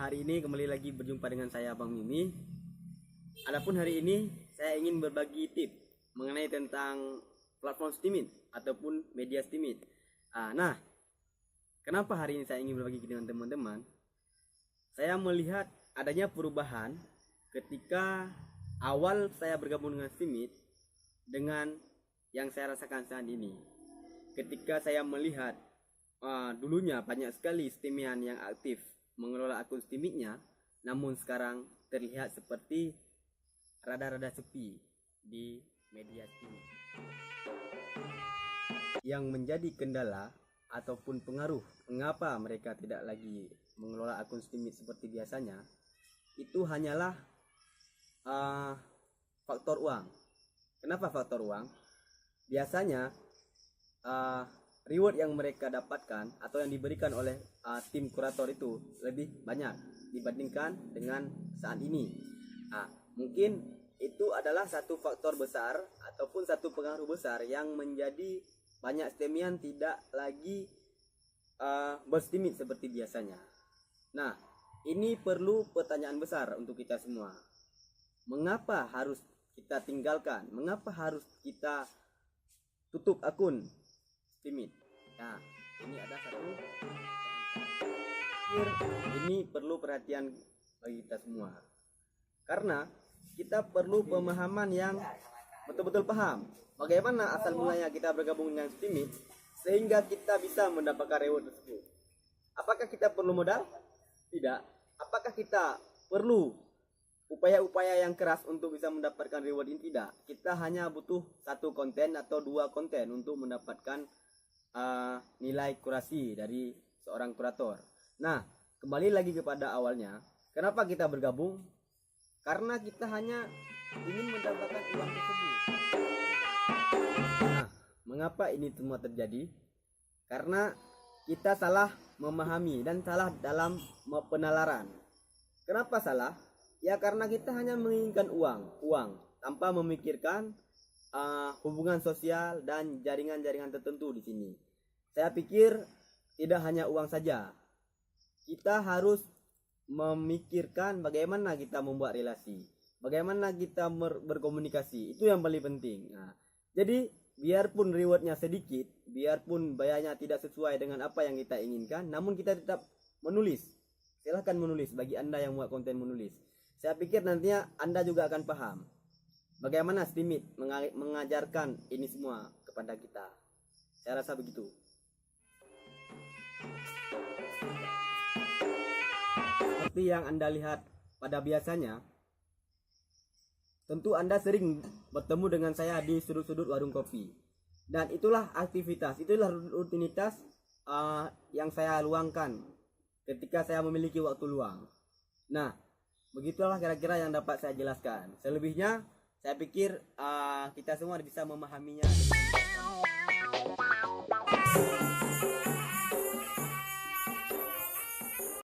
Hari ini kembali lagi berjumpa dengan saya Bang Mimi. Adapun hari ini saya ingin berbagi tips mengenai tentang platform streaming ataupun media streaming. Nah, kenapa hari ini saya ingin berbagi dengan teman-teman? Saya melihat adanya perubahan ketika awal saya bergabung dengan streaming dengan yang saya rasakan saat ini. Ketika saya melihat dulunya banyak sekali streamingan yang aktif mengelola akun streamingnya, namun sekarang terlihat seperti rada-rada sepi di media streaming. Yang menjadi kendala ataupun pengaruh mengapa mereka tidak lagi mengelola akun streaming seperti biasanya, itu hanyalah faktor uang. Kenapa faktor uang? Biasanya reward yang mereka dapatkan atau yang diberikan oleh tim kurator itu lebih banyak dibandingkan dengan saat ini. Mungkin itu adalah satu faktor besar ataupun satu pengaruh besar yang menjadi banyak streamingan tidak lagi berstreaming seperti biasanya. Nah, ini perlu pertanyaan besar untuk kita semua. Mengapa harus kita tinggalkan? Mengapa harus kita tutup akun streaming? Nah, ini ada satu ini perlu perhatian bagi kita semua, karena kita perlu pemahaman yang betul-betul paham bagaimana asal mulanya kita bergabung dengan streaming sehingga kita bisa mendapatkan reward tersebut. Apakah kita perlu modal? Tidak. Apakah kita perlu upaya-upaya yang keras untuk bisa mendapatkan reward ini? Tidak. Kita hanya butuh satu konten atau dua konten untuk mendapatkan nilai kurasi dari seorang kurator. Nah, kembali lagi kepada awalnya, kenapa kita bergabung? Karena kita hanya ingin mendapatkan uang tersebut. Nah, mengapa ini semua terjadi? Karena kita salah memahami dan salah dalam penalaran. Kenapa salah? Ya karena kita hanya menginginkan uang tanpa memikirkan hubungan sosial dan jaringan-jaringan tertentu di sini. Saya pikir tidak hanya uang saja. Kita harus memikirkan bagaimana kita membuat relasi, bagaimana kita berkomunikasi. Itu yang paling penting. Nah, jadi biarpun rewardnya sedikit, biarpun bayarnya tidak sesuai dengan apa yang kita inginkan, namun kita tetap menulis. Silahkan menulis bagi Anda yang buat konten menulis. Saya pikir nantinya Anda juga akan paham bagaimana streaming mengajarkan ini semua kepada kita. Saya rasa begitu. Seperti yang Anda lihat pada biasanya, tentu Anda sering bertemu dengan saya di sudut-sudut warung kopi. Dan itulah aktivitas, itulah rutinitas yang saya luangkan ketika saya memiliki waktu luang. Nah, begitulah kira-kira yang dapat saya jelaskan. Selebihnya saya pikir kita semua bisa memahaminya dengan